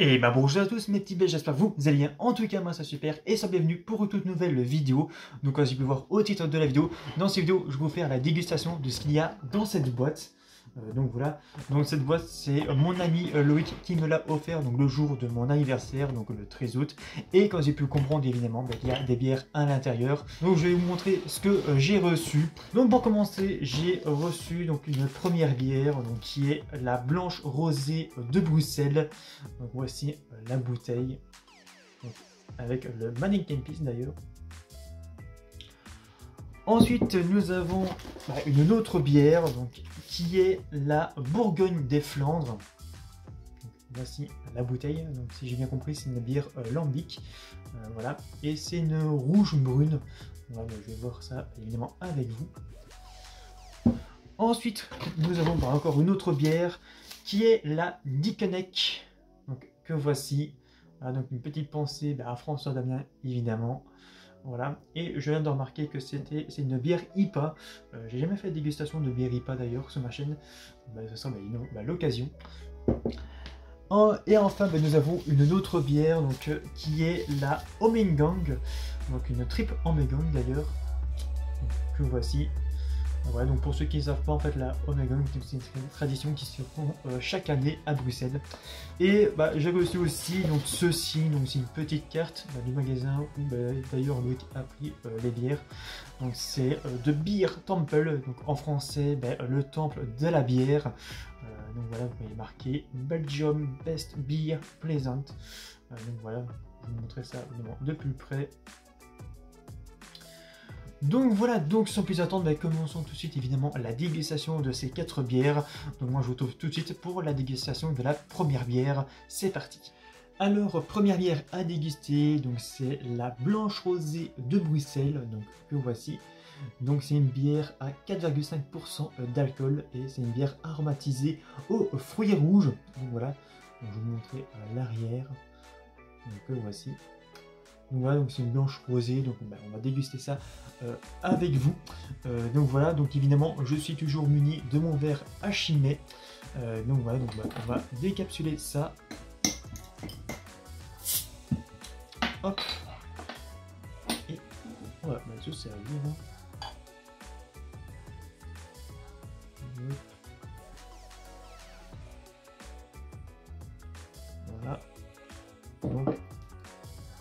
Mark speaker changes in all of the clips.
Speaker 1: Et bah bonjour à tous mes petits bêtes, j'espère que vous allez bien. En tout cas moi ça super et soyez bienvenue pour une toute nouvelle vidéo. Donc comme vous pouvez voir au titre de la vidéo, dans cette vidéo je vais vous faire la dégustation de ce qu'il y a dans cette boîte. Donc voilà, donc cette boîte c'est mon ami Loïc qui me l'a offert donc le jour de mon anniversaire, donc le 13 août. Et quand j'ai pu comprendre évidemment il y a des bières à l'intérieur. Donc je vais vous montrer ce que j'ai reçu. Donc pour commencer j'ai reçu donc une première bière donc, qui est la blanche rosée de Bruxelles. Donc voici la bouteille donc, avec le mannequin piece d'ailleurs. Ensuite, nous avons une autre bière donc, qui est la Bourgogne des Flandres. Donc, voici la bouteille. Donc, si j'ai bien compris, c'est une bière lambic. Voilà. Et c'est une rouge brune. Voilà, je vais voir ça évidemment avec vous. Ensuite, nous avons encore une autre bière qui est la Dickeneck. Donc, que voici. Voilà, donc une petite pensée à François Damien évidemment. Voilà, et je viens de remarquer que c'est une bière IPA. J'ai jamais fait de dégustation de bière IPA d'ailleurs sur ma chaîne. Ce sera l'occasion. Et enfin, nous avons une autre bière donc, qui est la Ommegang. Donc une triple Ommegang d'ailleurs. Que voici. Voilà, donc pour ceux qui ne savent pas, en fait, la Ommegang, c'est une tradition qui se fait chaque année à Bruxelles. Et j'ai reçu aussi donc ceci, donc c'est une petite carte du magasin où d'ailleurs Loïc a pris les bières. Donc c'est de Beer Temple, donc en français le temple de la bière. Donc voilà, vous voyez marqué Belgium Best Beer Pleasant. Donc voilà, je vais vous montrer ça évidemment de plus près. Donc voilà, donc sans plus attendre, commençons tout de suite évidemment la dégustation de ces 4 bières. Donc moi je vous retrouve tout de suite pour la dégustation de la première bière, c'est parti. Alors première bière à déguster, donc c'est la blanche rosée de Bruxelles, donc que voici. Donc c'est une bière à 4,5% d'alcool et c'est une bière aromatisée aux fruits rouges. Donc voilà, donc, je vais vous montrer l'arrière, donc que voici. Donc voilà, donc c'est une blanche rosée, donc on va déguster ça avec vous. Donc voilà, donc évidemment je suis toujours muni de mon verre à Chimay. Donc voilà, donc on va décapsuler ça. Hop. Et on va se servir. Voilà. Donc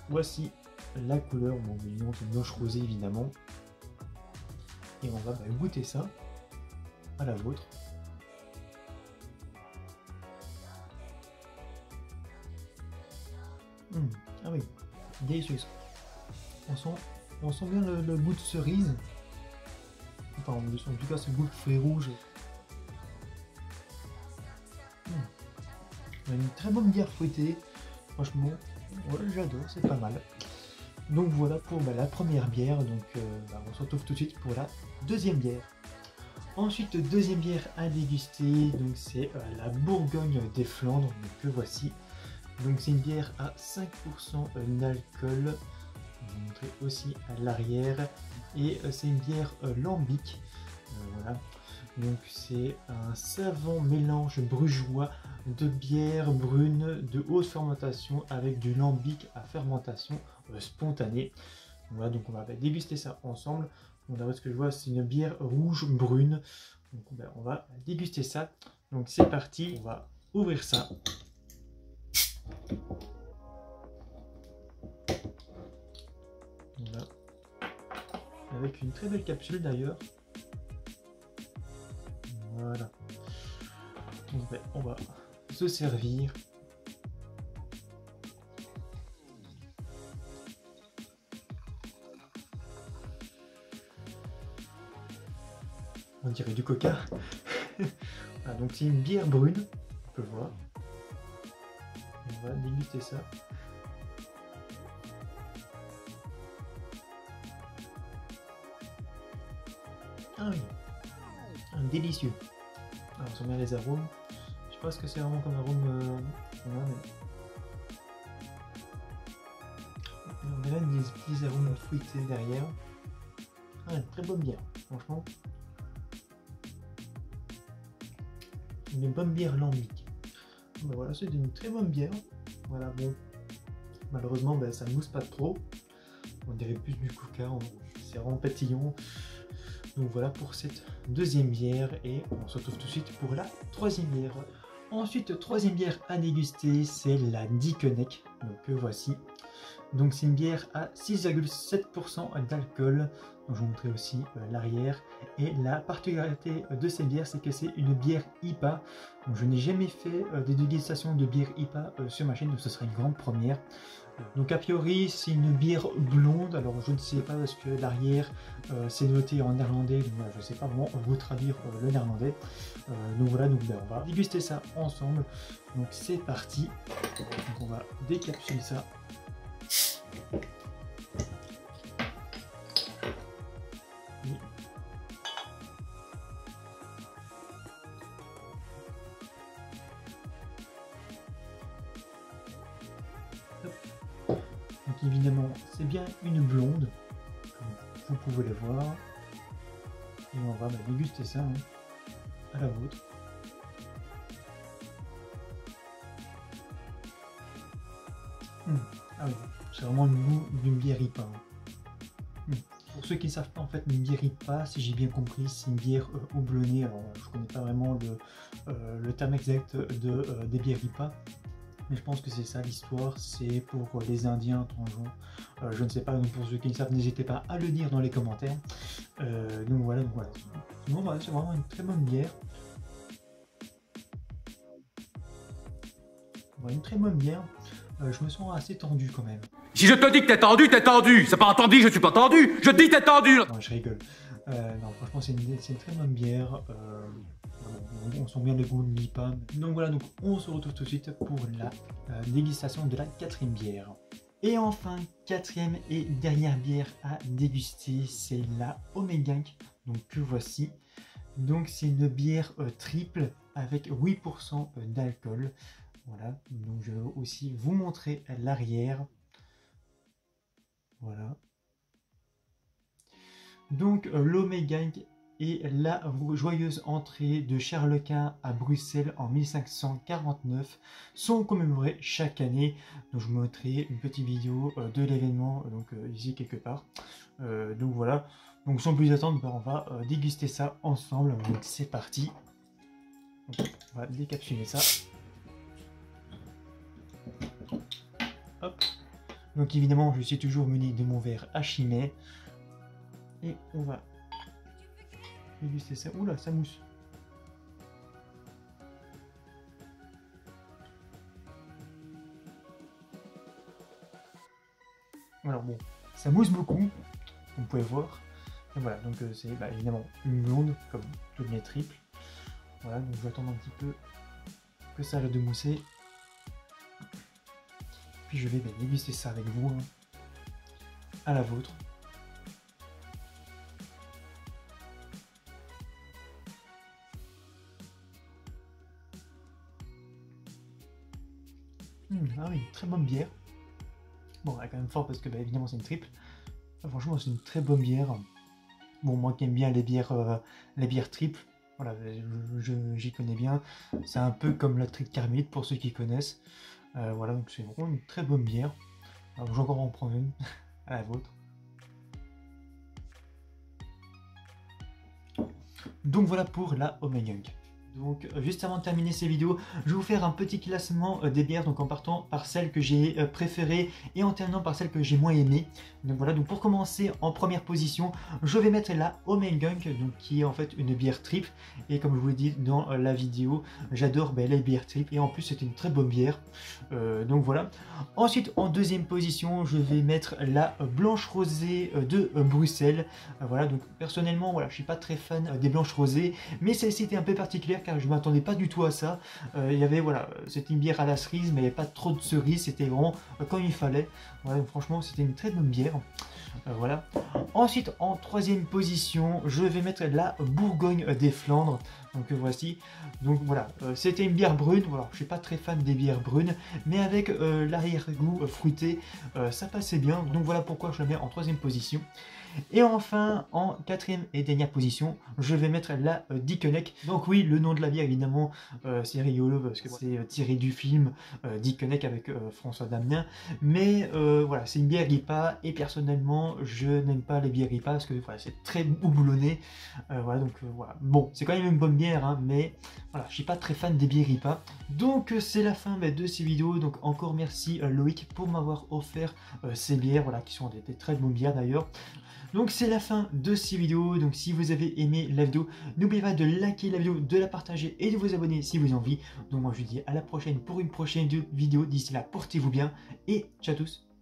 Speaker 1: voici la couleur, bon évidemment c'est une blanche rosée évidemment. Et on va goûter ça à la vôtre. Ah oui, délicieuse. On sent bien le goût de cerise. Enfin, en tout cas, ce goût de fruits rouges. Une très bonne bière fruitée. Franchement, ouais, j'adore, c'est pas mal. Donc voilà pour la première bière. Donc on se retrouve tout de suite pour la deuxième bière. Ensuite, deuxième bière à déguster. Donc c'est la Bourgogne des Flandres. Donc que voici. Donc c'est une bière à 5% d'alcool. Je vais vous montrer aussi à l'arrière. Et c'est une bière lambic. Voilà. Donc c'est un savant mélange brugeois de bière brune de haute fermentation avec du lambic à fermentation spontanée. Voilà, donc on va déguster ça ensemble. Donc d'après ce que je vois, c'est une bière rouge brune. Donc on va déguster ça. Donc c'est parti, on va ouvrir ça. Voilà. Avec une très belle capsule d'ailleurs. Voilà. Donc, on va se servir. On dirait du coca. Voilà, donc c'est une bière brune, on peut voir. On va déguster ça. Ah oui, délicieux. Alors, on sent bien les arômes. Je sais pas ce que c'est vraiment comme arôme. On a là des petits arômes fruités derrière. Ah, une très bonne bière, franchement. Une bonne bière lambic. Voilà, c'est une très bonne bière. Voilà, bon, malheureusement, ben, ça ne mousse pas trop. On dirait plus du coca, c'est vraiment pétillant. Donc voilà pour cette deuxième bière et on se retrouve tout de suite pour la troisième bière. Ensuite, troisième bière à déguster, c'est la Dickeneck. Donc voici. Donc c'est une bière à 6,7% d'alcool. Donc je vous montrerai aussi l'arrière. Et la particularité de cette bière, c'est que c'est une bière IPA. Donc je n'ai jamais fait des dégustations de bière IPA sur ma chaîne, donc ce sera une grande première. Donc a priori c'est une bière blonde, alors je ne sais pas parce que l'arrière c'est noté en néerlandais, donc voilà, je ne sais pas vraiment vous traduire le néerlandais. Donc voilà, donc ben, on va déguster ça ensemble. Donc c'est parti, donc on va décapsuler ça. Donc évidemment c'est bien une blonde, comme vous pouvez le voir. Et on va déguster ça hein, à la vôtre. Ah oui, c'est vraiment le goût d'une bière IPA. Pour ceux qui ne savent pas, en fait, une bière IPA, si j'ai bien compris, c'est une bière houblonnée. Alors, je ne connais pas vraiment le terme exact des bières IPA, mais je pense que c'est ça l'histoire. C'est pour les Indiens, je ne sais pas. Donc pour ceux qui ne savent, n'hésitez pas à le dire dans les commentaires. Donc voilà. Bon, bah, c'est vraiment une très bonne bière. Voilà, une très bonne bière. Je me sens assez tendu quand même.
Speaker 2: Si je te dis que t'es tendu, t'es tendu. C'est pas entendu, je suis pas tendu. Je te dis t'es tendu.
Speaker 1: Non, je rigole. Non, franchement, c'est une très bonne bière. On sent bien le goût de l'IPA. Donc voilà, donc on se retrouve tout de suite pour la dégustation de la quatrième bière. Et enfin, quatrième et dernière bière à déguster, c'est la Ommegank. Donc que voici. Donc c'est une bière triple avec 8% d'alcool. Voilà, donc je vais aussi vous montrer l'arrière. Voilà. Donc l'Ommegank est la joyeuse entrée de Charles Quint à Bruxelles en 1549, sont commémorés chaque année. Donc je vous montrerai une petite vidéo de l'événement donc ici quelque part. Donc voilà. Donc sans plus attendre, on va déguster ça ensemble. Donc c'est parti. Donc, on va décapsuler ça. Hop. Donc évidemment, je suis toujours muni de mon verre à Chimay. Et on va déguster ça. Oula, ça mousse. Alors bon, ça mousse beaucoup, vous pouvez voir. Et voilà, donc c'est évidemment une blonde, comme toutes les triples. Voilà, donc je vais attendre un petit peu que ça arrête de mousser. Puis je vais déguster ça avec vous, hein, à la vôtre. Ah oui, très bonne bière. Bon, elle est quand même fort parce que évidemment c'est une triple. Franchement, c'est une très bonne bière. Bon, moi qui aime bien les bières triples, voilà, j'y connais bien. C'est un peu comme la triple carmélite pour ceux qui connaissent. Voilà, donc c'est vraiment une très bonne bière. Alors, je vais encore en prendre une à la vôtre. Donc voilà pour la Ommegank. Donc juste avant de terminer ces vidéos, je vais vous faire un petit classement des bières, donc en partant par celles que j'ai préférées et en terminant par celles que j'ai moins aimées. Donc voilà, donc pour commencer en première position, je vais mettre la Ommegank, donc qui est en fait une bière triple. Et comme je vous l'ai dit dans la vidéo, j'adore les bières triples et en plus c'est une très bonne bière. Donc voilà. Ensuite en deuxième position, je vais mettre la Blanche Rosée de Bruxelles. Voilà, donc personnellement, voilà, je suis pas très fan des blanches rosées, mais celle-ci était un peu particulière car je ne m'attendais pas du tout à ça. Il y avait, voilà, c'était une bière à la cerise, mais il n'y avait pas trop de cerises, c'était vraiment comme il fallait. Voilà, donc franchement, c'était une très bonne bière. Voilà. Ensuite, en troisième position, je vais mettre la Bourgogne des Flandres. Donc voici. Donc voilà, c'était une bière brune. Voilà, je suis pas très fan des bières brunes, mais avec l'arrière-goût fruité, ça passait bien. Donc voilà pourquoi je la mets en troisième position. Et enfin, en quatrième et dernière position, je vais mettre la Dickeneck. Donc oui, le nom de la bière, évidemment, c'est rigolo parce que c'est tiré du film Dickeneck avec François Damiens. Mais voilà, c'est une bière IPA et personnellement, je n'aime pas les bières IPA parce que voilà, c'est très houblonné. Voilà, donc voilà. Bon, c'est quand même une bonne bière, hein, mais voilà, je suis pas très fan des bières IPA. Donc c'est la fin de ces vidéos. Donc encore merci Loïc pour m'avoir offert ces bières, voilà, qui sont des très bonnes bières d'ailleurs. Donc c'est la fin de ces vidéos. Donc si vous avez aimé la vidéo, n'oubliez pas de liker la vidéo, de la partager et de vous abonner si vous en avez envie. Donc moi je vous dis à la prochaine pour une prochaine vidéo. D'ici là, portez-vous bien et ciao à tous.